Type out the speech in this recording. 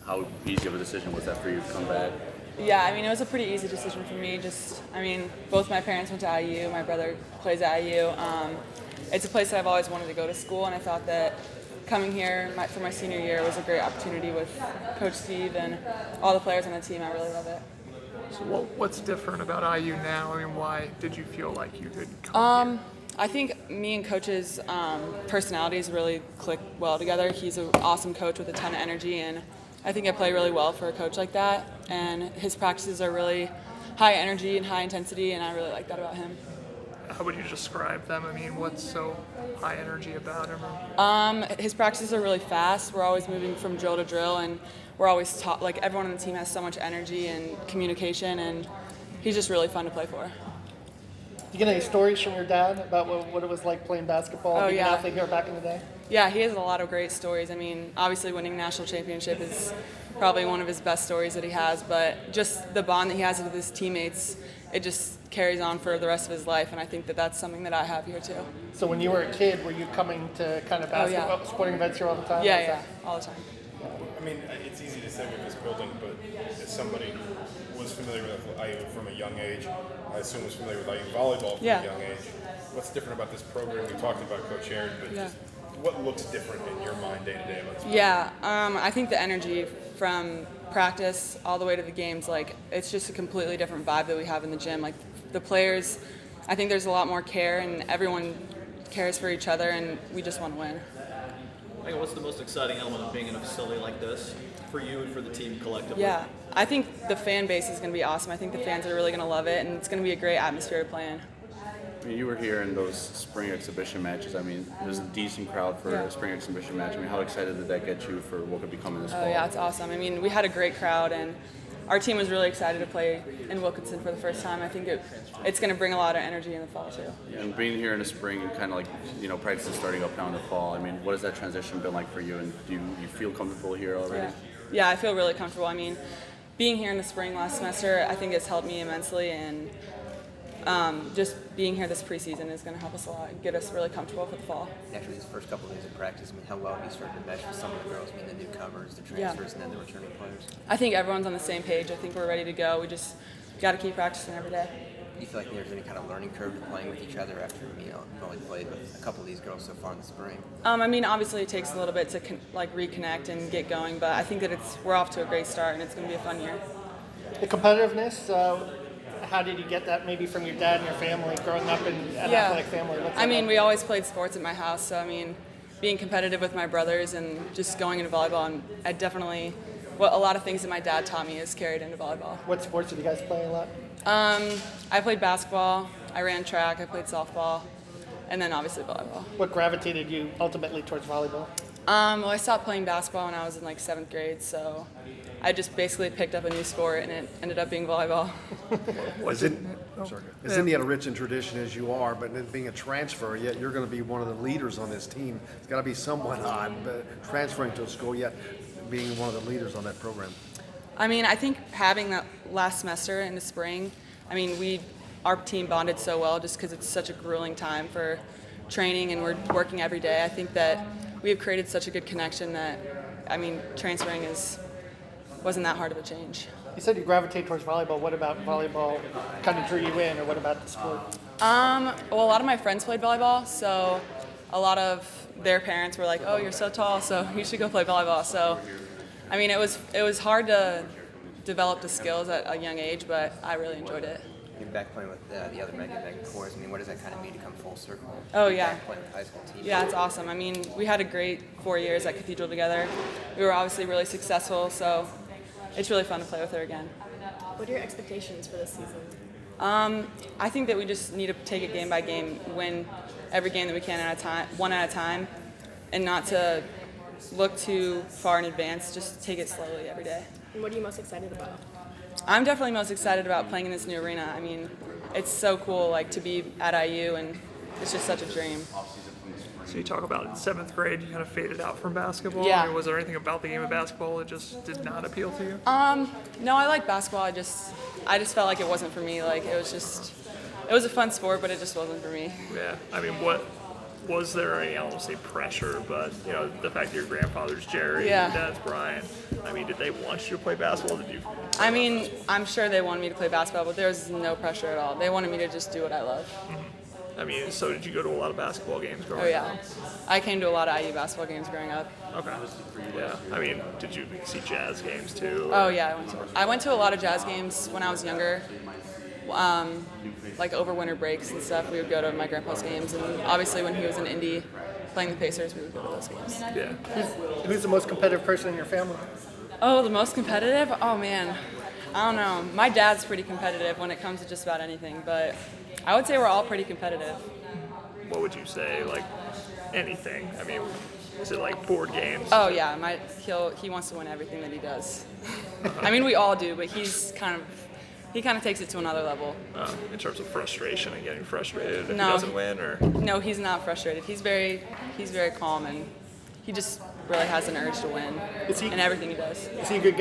how easy of a decision was that for you to come back? Yeah, I mean, it was a pretty easy decision for me. Both my parents went to IU. My brother plays at IU. It's a place that I've always wanted to go to school, and I thought that coming here for my senior year was a great opportunity with Coach Steve and all the players on the team. I really love it. So what's different about IU now? I mean, why did you feel like you could come here? I think me and Coach's personalities really click well together. He's an awesome coach with a ton of energy, and I think I play really well for a coach like that. And his practices are really high energy and high intensity, and I really like that about him. How would you describe them? I mean, what's so high energy about him? His practices are really fast. We're always moving from drill to drill, and we're always taught, like, everyone on the team has so much energy and communication, and he's just really fun to play for. Do you get any stories from your dad about what it was like playing basketball, being an athlete here back in the day? Yeah, he has a lot of great stories. I mean, obviously winning national championship is probably one of his best stories that he has, but just the bond that he has with his teammates, it just carries on for the rest of his life, and I think that that's something that I have here too. So when you were a kid, were you coming to kind of basketball, sporting events here all the time? Yeah, all the time. I mean, it's easy to say with this building, but as somebody who was familiar with IU from a young age, I assume was familiar with IU volleyball from a young age. What's different about this program? We talked about Coach Aaron, but just what looks different in your mind day to day about this program? Yeah, I think the energy from practice all the way to the games, like, it's just a completely different vibe that we have in the gym. Like, the players, I think there's a lot more care, and everyone cares for each other, and we just want to win. Like, what's the most exciting element of being in a facility like this for you and for the team collectively? Yeah, I think the fan base is going to be awesome. I think the fans are really going to love it, and it's going to be a great atmosphere to play in. I mean, you were here in those spring exhibition matches. I mean, it was a decent crowd for a spring exhibition match. I mean, how excited did that get you for what could be coming this fall? Oh, yeah, it's awesome. I mean, we had a great crowd, and our team was really excited to play in Wilkinson for the first time. I think it's going to bring a lot of energy in the fall, too. Yeah, and being here in the spring and kind of like, practice is starting up now in the fall. I mean, what has that transition been like for you, and do you feel comfortable here already? Yeah, I feel really comfortable. I mean, being here in the spring last semester, I think it's helped me immensely, and just being here this preseason is going to help us a lot, get us really comfortable for the fall. After these first couple of days of practice, I mean, how well have you started to mesh with some of the girls, I mean, the newcomers, the transfers, and then the returning players? I think everyone's on the same page. I think we're ready to go. We just got to keep practicing every day. Do you feel like there's any kind of learning curve to playing with each other after, you've only played with a couple of these girls so far in the spring? I mean, obviously it takes a little bit to reconnect and get going, but I think that we're off to a great start, and it's going to be a fun year. The competitiveness, how did you get that maybe from your dad and your family growing up in an athletic family? I mean, we always played sports at my house, so I mean, being competitive with my brothers and just going into volleyball, and I definitely, a lot of things that my dad taught me is carried into volleyball. What sports did you guys play a lot? I played basketball, I ran track, I played softball, and then obviously volleyball. What gravitated you ultimately towards volleyball? Well, I stopped playing basketball when I was in like 7th grade, so I just basically picked up a new sport, and it ended up being volleyball. As Indiana rich in tradition as you are, but it being a transfer, yet you're going to be one of the leaders on this team. It's got to be somewhat odd, but transferring to a school, yet being one of the leaders on that program. I mean, I think having that last semester in the spring, I mean, our team bonded so well just because it's such a grueling time for training and we're working every day. I think that we have created such a good connection that, I mean, transferring wasn't that hard of a change. You said you gravitate towards volleyball. What about volleyball kind of drew you in, or what about the sport? Well, a lot of my friends played volleyball, so a lot of their parents were like, "Oh, you're so tall, so you should go play volleyball." So, I mean, it was hard to develop the skills at a young age, but I really enjoyed it. You're back playing with the other Megan cores. I mean, what does that kind of mean to come full circle? Oh, yeah. Back playing with high school teams? Yeah, it's awesome. I mean, we had a great 4 years at Cathedral together. We were obviously really successful, so it's really fun to play with her again. What are your expectations for this season? I think that we just need to take it game by game, win every game that we can one at a time, and not to look too far in advance, just take it slowly every day. And what are you most excited about? I'm definitely most excited about playing in this new arena. I mean, it's so cool, like, to be at IU, and it's just such a dream. So you talk about in 7th grade, you kind of faded out from basketball. Yeah. I mean, was there anything about the game of basketball that just did not appeal to you? No, I like basketball. I just felt like it wasn't for me. Like, it was a fun sport, but it just wasn't for me. Yeah. I mean, what Was there any, I don't want to say pressure, but the fact that your grandfather's Jerry, Yeah. and your dad's Brian. I mean, did they want you to play basketball? Did you? I mean, I'm sure they wanted me to play basketball, but there was no pressure at all. They wanted me to just do what I love. I mean, so did you go to a lot of basketball games growing Oh up? yeah, I came to a lot of IU basketball games growing up. Okay. Yeah. I mean, did you see Jazz games too? Oh yeah, I went to a lot of Jazz games when I was younger. Like over winter breaks and stuff, we would go to my grandpa's games, and obviously when he was in Indy playing the Pacers, we would go to those games. Yeah. Who's the most competitive person in your family? Oh, the most competitive? Oh man, I don't know. My dad's pretty competitive when it comes to just about anything, but I would say we're all pretty competitive. What would you say? Like anything? I mean, is it like board games? Oh yeah, he wants to win everything that he does. I mean, we all do, but he kind of takes it to another level. In terms of frustration and getting frustrated if he No. doesn't win, or No, he's not frustrated. He's very calm, and he just really has an urge to win Is he- in everything he does. Is he a good guy?